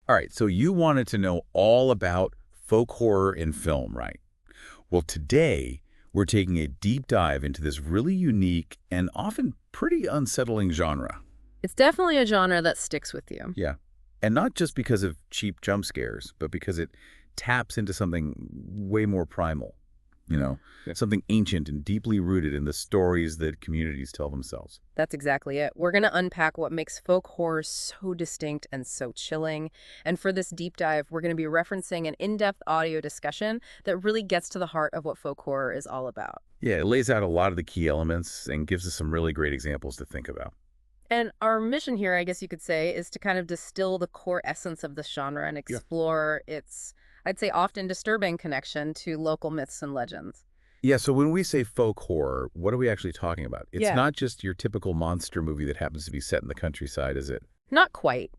All right, so you wanted to know all about folk horror in film, right? Well, today we're taking a deep dive into this really unique and often pretty unsettling genre. It's definitely a genre that sticks with you. Yeah. And not just because of cheap jump scares, but because it taps into something way more primal, something ancient and deeply rooted in the stories that communities tell themselves. That's exactly it. We're going to unpack what makes folk horror so distinct and so chilling. And for this deep dive, we're going to be referencing an in-depth audio discussion that really gets to the heart of what folk horror is all about. Yeah, it lays out a lot of the key elements and gives us some really great examples to think about. And our mission here, I guess you could say, is to kind of distill the core essence of this genre and Yeah. explore its, I'd say, often disturbing connection to local myths and legends. Yeah, so when we say folk horror, what are we actually talking about? It's Yeah. not just your typical monster movie that happens to be set in the countryside, is it? Not quite.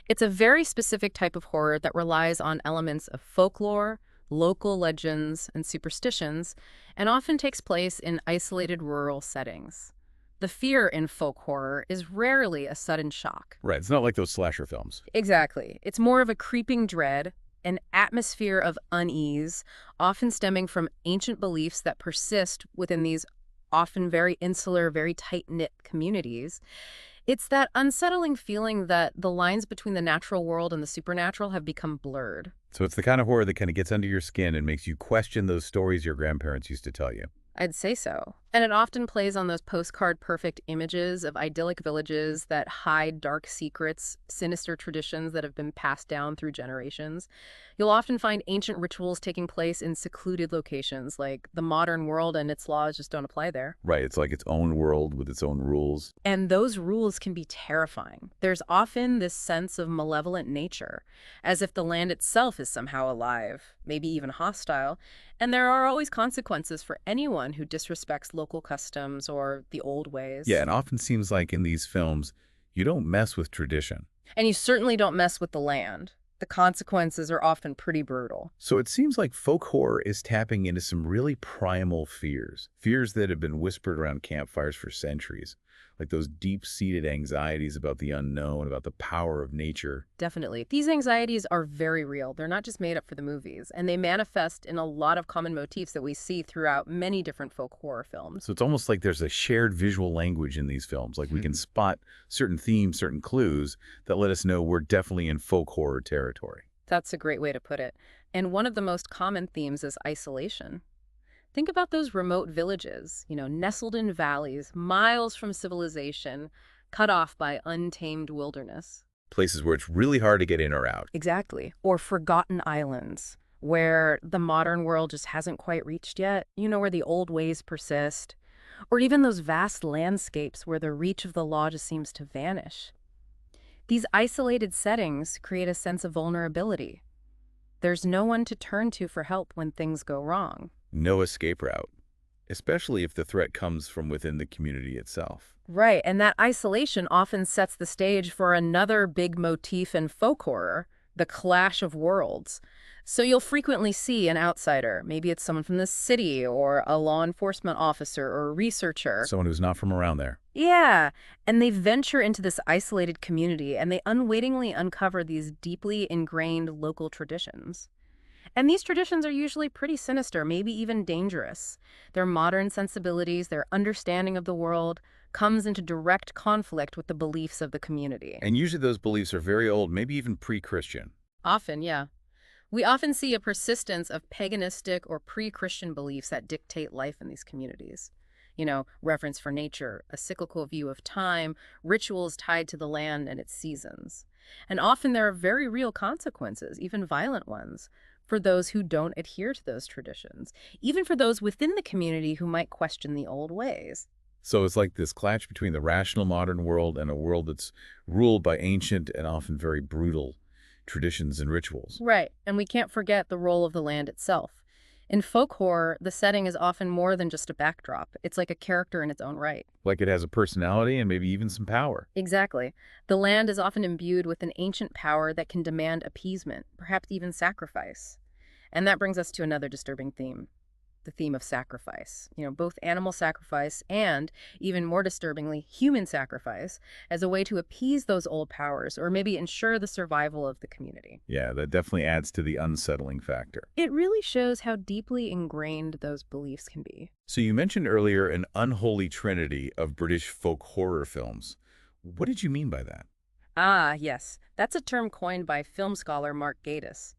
It's a very specific type of horror that relies on elements of folklore, local legends, and superstitions, and often takes place in isolated rural settings. The fear in folk horror is rarely a sudden shock. Right, it's not like those slasher films. Exactly. It's more of a creeping dread, an atmosphere of unease, often stemming from ancient beliefs that persist within these often very insular, very tight-knit communities. It's that unsettling feeling that the lines between the natural world and the supernatural have become blurred. So it's the kind of horror that kind of gets under your skin and makes you question those stories your grandparents used to tell you. I'd say so. And it often plays on those postcard-perfect images of idyllic villages that hide dark secrets, sinister traditions that have been passed down through generations. You'll often find ancient rituals taking place in secluded locations, like the modern world and its laws just don't apply there. Right, it's like its own world with its own rules. And those rules can be terrifying. There's often this sense of malevolent nature, as if the land itself is somehow alive, maybe even hostile, and there are always consequences for anyone who disrespects local customs or the old ways. Yeah, it often seems like in these films, you don't mess with tradition. And you certainly don't mess with the land. The consequences are often pretty brutal. So it seems like folk horror is tapping into some really primal fears, fears that have been whispered around campfires for centuries, like those deep-seated anxieties about the unknown, about the power of nature. Definitely. These anxieties are very real. They're not just made up for the movies, and they manifest in a lot of common motifs that we see throughout many different folk horror films. So it's almost like there's a shared visual language in these films, like we can spot certain themes, certain clues that let us know we're definitely in folk horror territory. That's a great way to put it. And one of the most common themes is isolation. Think about those remote villages, nestled in valleys, miles from civilization, cut off by untamed wilderness. Places where it's really hard to get in or out. Exactly. Or forgotten islands, where the modern world just hasn't quite reached yet, where the old ways persist. Or even those vast landscapes where the reach of the law just seems to vanish. These isolated settings create a sense of vulnerability. There's no one to turn to for help when things go wrong. No escape route, especially if the threat comes from within the community itself. Right, and that isolation often sets the stage for another big motif in folk horror, the clash of worlds. So you'll frequently see an outsider. Maybe it's someone from the city or a law enforcement officer or a researcher. Someone who's not from around there. Yeah, and they venture into this isolated community and they unwittingly uncover these deeply ingrained local traditions. And these traditions are usually pretty sinister, maybe even dangerous. Their modern sensibilities, their understanding of the world, comes into direct conflict with the beliefs of the community. And usually those beliefs are very old, maybe even pre-Christian. Often, yeah. We often see a persistence of paganistic or pre-Christian beliefs that dictate life in these communities. Reverence for nature, a cyclical view of time, rituals tied to the land and its seasons. And often there are very real consequences, even violent ones, for those who don't adhere to those traditions, even for those within the community who might question the old ways. So it's like this clash between the rational modern world and a world that's ruled by ancient and often very brutal traditions and rituals. Right, and we can't forget the role of the land itself. In folk horror, the setting is often more than just a backdrop. It's like a character in its own right. Like it has a personality and maybe even some power. Exactly. The land is often imbued with an ancient power that can demand appeasement, perhaps even sacrifice. And that brings us to another disturbing theme: the theme of sacrifice, both animal sacrifice and, even more disturbingly, human sacrifice as a way to appease those old powers or maybe ensure the survival of the community. Yeah, that definitely adds to the unsettling factor. It really shows how deeply ingrained those beliefs can be. So you mentioned earlier an unholy trinity of British folk horror films. What did you mean by that? Ah, yes. That's a term coined by film scholar Mark Gatiss.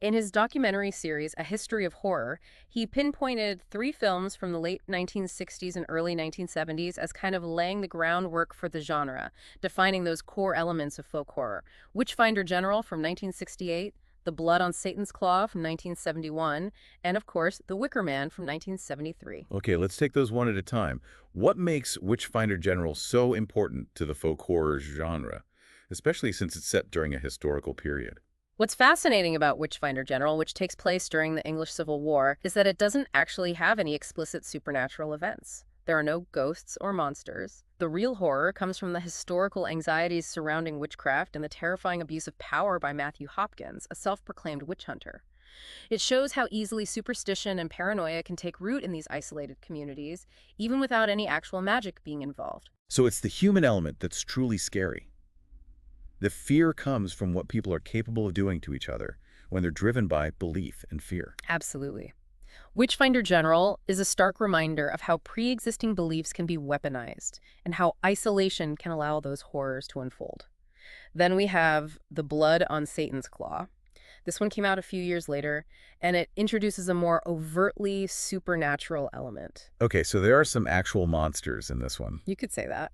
In his documentary series, A History of Horror, he pinpointed three films from the late 1960s and early 1970s as kind of laying the groundwork for the genre, defining those core elements of folk horror. Witchfinder General from 1968, The Blood on Satan's Claw from 1971, and of course, The Wicker Man from 1973. Okay, let's take those one at a time. What makes Witchfinder General so important to the folk horror genre, especially since it's set during a historical period? What's fascinating about Witchfinder General, which takes place during the English Civil War, is that it doesn't actually have any explicit supernatural events. There are no ghosts or monsters. The real horror comes from the historical anxieties surrounding witchcraft and the terrifying abuse of power by Matthew Hopkins, a self-proclaimed witch hunter. It shows how easily superstition and paranoia can take root in these isolated communities, even without any actual magic being involved. So it's the human element that's truly scary. The fear comes from what people are capable of doing to each other when they're driven by belief and fear. Absolutely. Witchfinder General is a stark reminder of how pre-existing beliefs can be weaponized and how isolation can allow those horrors to unfold. Then we have The Blood on Satan's Claw. This one came out a few years later, and it introduces a more overtly supernatural element. Okay, so there are some actual monsters in this one. You could say that.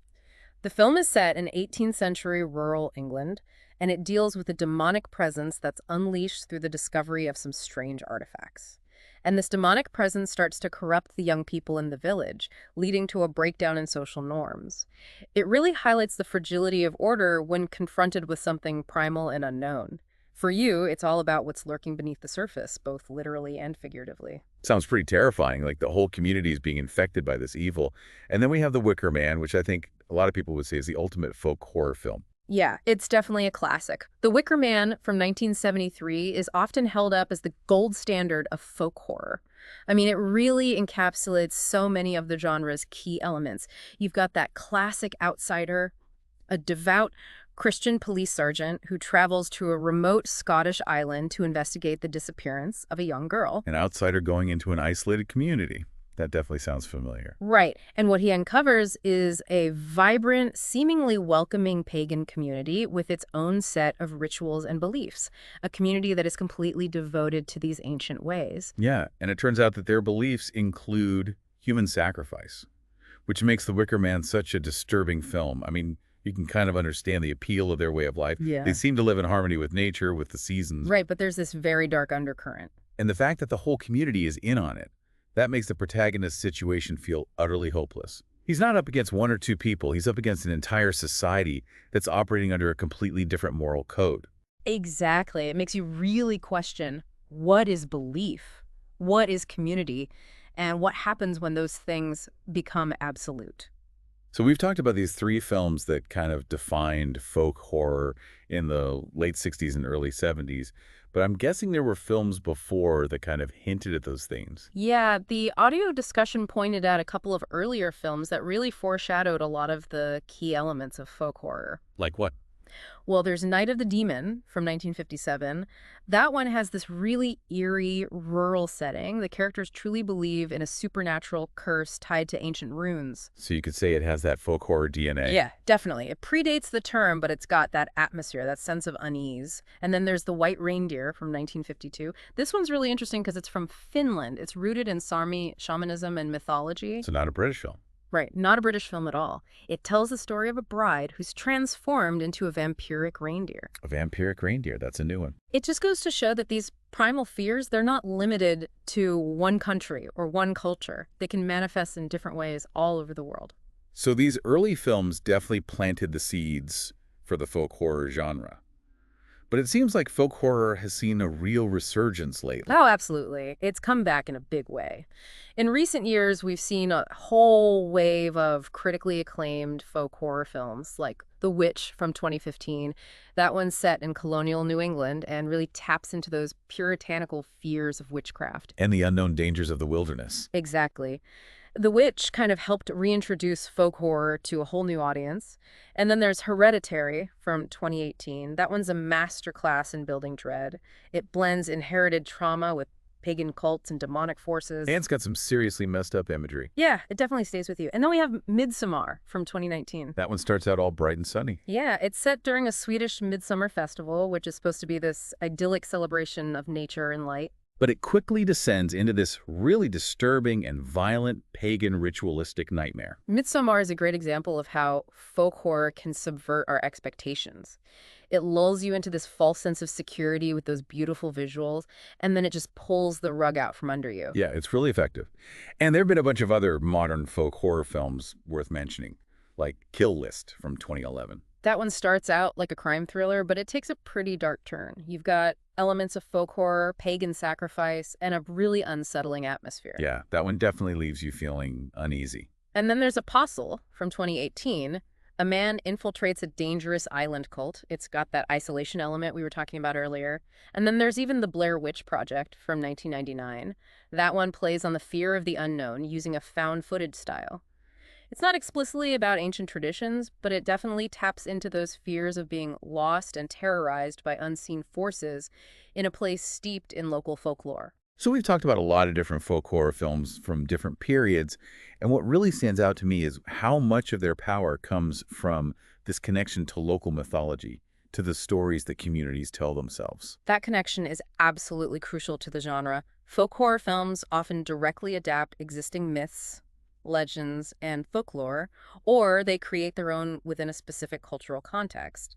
The film is set in 18th century rural England, and it deals with a demonic presence that's unleashed through the discovery of some strange artifacts. And this demonic presence starts to corrupt the young people in the village, leading to a breakdown in social norms. It really highlights the fragility of order when confronted with something primal and unknown. For you, it's all about what's lurking beneath the surface, both literally and figuratively. Sounds pretty terrifying, like the whole community is being infected by this evil. And then we have The Wicker Man, which I think a lot of people would say is the ultimate folk horror film. Yeah, it's definitely a classic. The Wicker Man from 1973 is often held up as the gold standard of folk horror. I mean, it really encapsulates so many of the genre's key elements. You've got that classic outsider, a devout Christian police sergeant who travels to a remote Scottish island to investigate the disappearance of a young girl. An outsider going into an isolated community. That definitely sounds familiar. Right. And what he uncovers is a vibrant, seemingly welcoming pagan community with its own set of rituals and beliefs, a community that is completely devoted to these ancient ways. Yeah, and it turns out that their beliefs include human sacrifice, which makes The Wicker Man such a disturbing film. I mean, you can kind of understand the appeal of their way of life. Yeah. They seem to live in harmony with nature, with the seasons. Right, but there's this very dark undercurrent. And the fact that the whole community is in on it, that makes the protagonist's situation feel utterly hopeless. He's not up against one or two people. He's up against an entire society that's operating under a completely different moral code. Exactly. It makes you really question, what is belief? What is community? And what happens when those things become absolute? So we've talked about these three films that kind of defined folk horror in the late 60s and early 70s, but I'm guessing there were films before that kind of hinted at those themes. Yeah, the audio discussion pointed at a couple of earlier films that really foreshadowed a lot of the key elements of folk horror. Like what? Well, there's Night of the Demon from 1957. That one has this really eerie rural setting. The characters truly believe in a supernatural curse tied to ancient runes. So you could say it has that folk horror DNA. Yeah, definitely. It predates the term, but it's got that atmosphere, that sense of unease. And then there's The White Reindeer from 1952. This one's really interesting because it's from Finland. It's rooted in Sami shamanism and mythology. So not a British film. Right, not a British film at all. It tells the story of a bride who's transformed into a vampiric reindeer. A vampiric reindeer, that's a new one. It just goes to show that these primal fears, they're not limited to one country or one culture. They can manifest in different ways all over the world. So these early films definitely planted the seeds for the folk horror genre. But it seems like folk horror has seen a real resurgence lately. Oh, absolutely. It's come back in a big way. In recent years, we've seen a whole wave of critically acclaimed folk horror films like The Witch from 2015. That one's set in colonial New England and really taps into those puritanical fears of witchcraft. And the unknown dangers of the wilderness. Exactly. The Witch kind of helped reintroduce folk horror to a whole new audience. And then there's Hereditary from 2018. That one's a masterclass in building dread. It blends inherited trauma with pagan cults and demonic forces. And it's got some seriously messed up imagery. Yeah, it definitely stays with you. And then we have Midsommar from 2019. That one starts out all bright and sunny. Yeah, it's set during a Swedish midsummer festival, which is supposed to be this idyllic celebration of nature and light. But it quickly descends into this really disturbing and violent pagan ritualistic nightmare. Midsommar is a great example of how folk horror can subvert our expectations. It lulls you into this false sense of security with those beautiful visuals, and then it just pulls the rug out from under you. Yeah, it's really effective. And there have been a bunch of other modern folk horror films worth mentioning, like Kill List from 2011. That one starts out like a crime thriller, but it takes a pretty dark turn. You've got elements of folk horror, pagan sacrifice, and a really unsettling atmosphere. Yeah, that one definitely leaves you feeling uneasy. And then there's Apostle from 2018. A man infiltrates a dangerous island cult. It's got that isolation element we were talking about earlier. And then there's even the Blair Witch Project from 1999. That one plays on the fear of the unknown using a found footage style. It's not explicitly about ancient traditions, but it definitely taps into those fears of being lost and terrorized by unseen forces in a place steeped in local folklore. So we've talked about a lot of different folk horror films from different periods, and what really stands out to me is how much of their power comes from this connection to local mythology, to the stories that communities tell themselves. That connection is absolutely crucial to the genre. Folk horror films often directly adapt existing myths, legends, and folklore, or they create their own within a specific cultural context.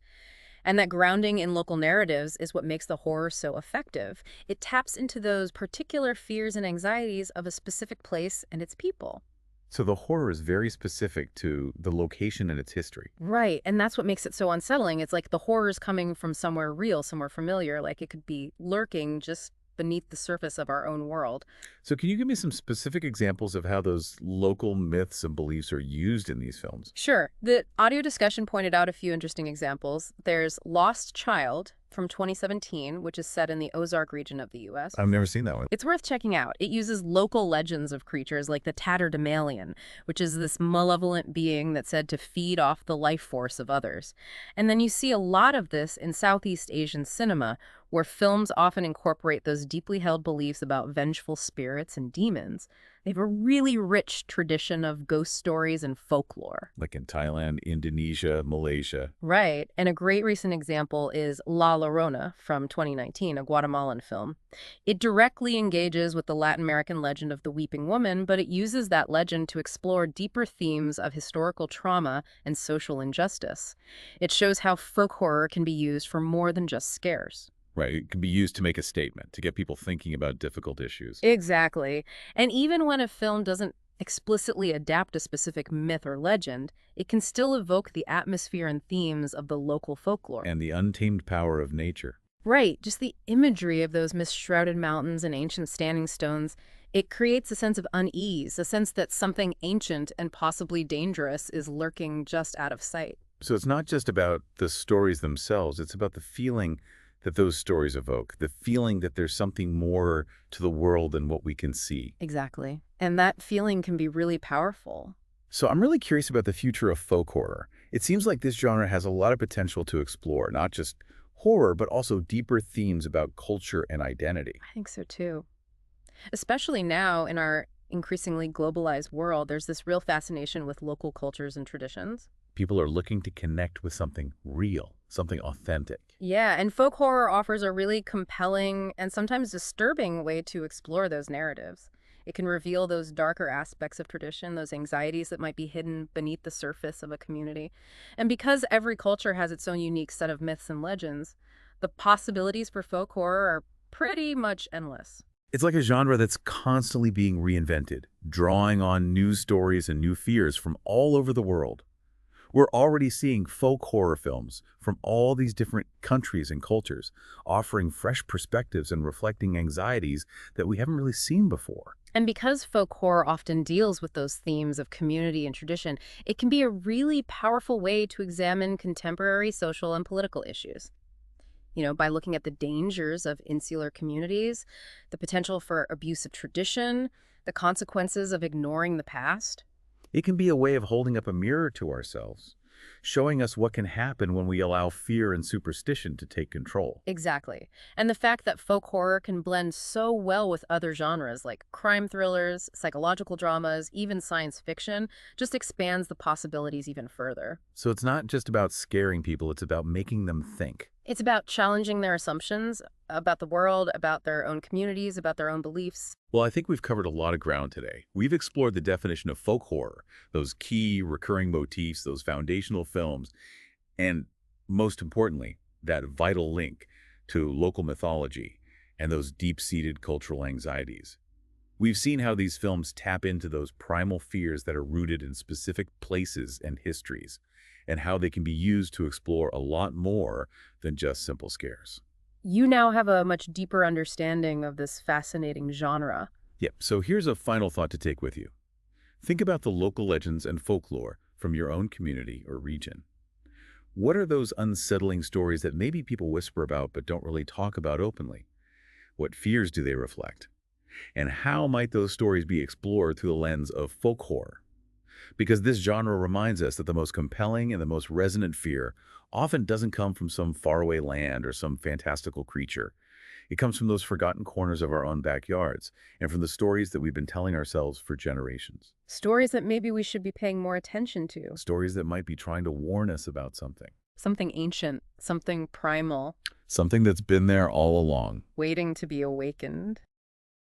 And that grounding in local narratives is what makes the horror so effective. It taps into those particular fears and anxieties of a specific place and its people. So the horror is very specific to the location and its history. Right, and that's what makes it so unsettling. It's like the horror is coming from somewhere real, somewhere familiar, like it could be lurking just beneath the surface of our own world. So can you give me some specific examples of how those local myths and beliefs are used in these films? Sure. The audio discussion pointed out a few interesting examples. There's Lost Child from 2017, which is set in the Ozark region of the U.S. I've never seen that one. It's worth checking out. It uses local legends of creatures like the Tatterdemalion, which is this malevolent being that's said to feed off the life force of others. And then you see a lot of this in Southeast Asian cinema, where films often incorporate those deeply held beliefs about vengeful spirits and demons. They have a really rich tradition of ghost stories and folklore. Like in Thailand, Indonesia, Malaysia. Right. And a great recent example is La Llorona from 2019, a Guatemalan film. It directly engages with the Latin American legend of the Weeping Woman, but it uses that legend to explore deeper themes of historical trauma and social injustice. It shows how folk horror can be used for more than just scares. Right. It can be used to make a statement, to get people thinking about difficult issues. Exactly. And even when a film doesn't explicitly adapt a specific myth or legend, it can still evoke the atmosphere and themes of the local folklore. And the untamed power of nature. Right. Just the imagery of those mist-shrouded mountains and ancient standing stones, it creates a sense of unease, a sense that something ancient and possibly dangerous is lurking just out of sight. So it's not just about the stories themselves, it's about the feeling that those stories evoke, the feeling that there's something more to the world than what we can see. Exactly. And that feeling can be really powerful. So I'm really curious about the future of folk horror. It seems like this genre has a lot of potential to explore, not just horror, but also deeper themes about culture and identity. I think so too. Especially now in our increasingly globalized world, there's this real fascination with local cultures and traditions. People are looking to connect with something real, something authentic. Yeah, and folk horror offers a really compelling and sometimes disturbing way to explore those narratives. It can reveal those darker aspects of tradition, those anxieties that might be hidden beneath the surface of a community. And because every culture has its own unique set of myths and legends, the possibilities for folk horror are pretty much endless. It's like a genre that's constantly being reinvented, drawing on new stories and new fears from all over the world. We're already seeing folk horror films from all these different countries and cultures, offering fresh perspectives and reflecting anxieties that we haven't really seen before. And because folk horror often deals with those themes of community and tradition, it can be a really powerful way to examine contemporary social and political issues. By looking at the dangers of insular communities, the potential for abuse of tradition, the consequences of ignoring the past. It can be a way of holding up a mirror to ourselves, showing us what can happen when we allow fear and superstition to take control. Exactly. And the fact that folk horror can blend so well with other genres like crime thrillers, psychological dramas, even science fiction, just expands the possibilities even further. So it's not just about scaring people, it's about making them think. It's about challenging their assumptions about the world, about their own communities, about their own beliefs. Well, I think we've covered a lot of ground today. We've explored the definition of folk horror, those key recurring motifs, those foundational films, and most importantly, that vital link to local mythology and those deep-seated cultural anxieties. We've seen how these films tap into those primal fears that are rooted in specific places and histories, and how they can be used to explore a lot more than just simple scares. You now have a much deeper understanding of this fascinating genre. Yep, so here's a final thought to take with you. Think about the local legends and folklore from your own community or region. What are those unsettling stories that maybe people whisper about but don't really talk about openly? What fears do they reflect? And how might those stories be explored through the lens of folk horror? Because this genre reminds us that the most compelling and the most resonant fear often doesn't come from some faraway land or some fantastical creature. It comes from those forgotten corners of our own backyards and from the stories that we've been telling ourselves for generations. Stories that maybe we should be paying more attention to. Stories that might be trying to warn us about something. Something ancient, something primal, Something that's been there all along. waiting to be awakened.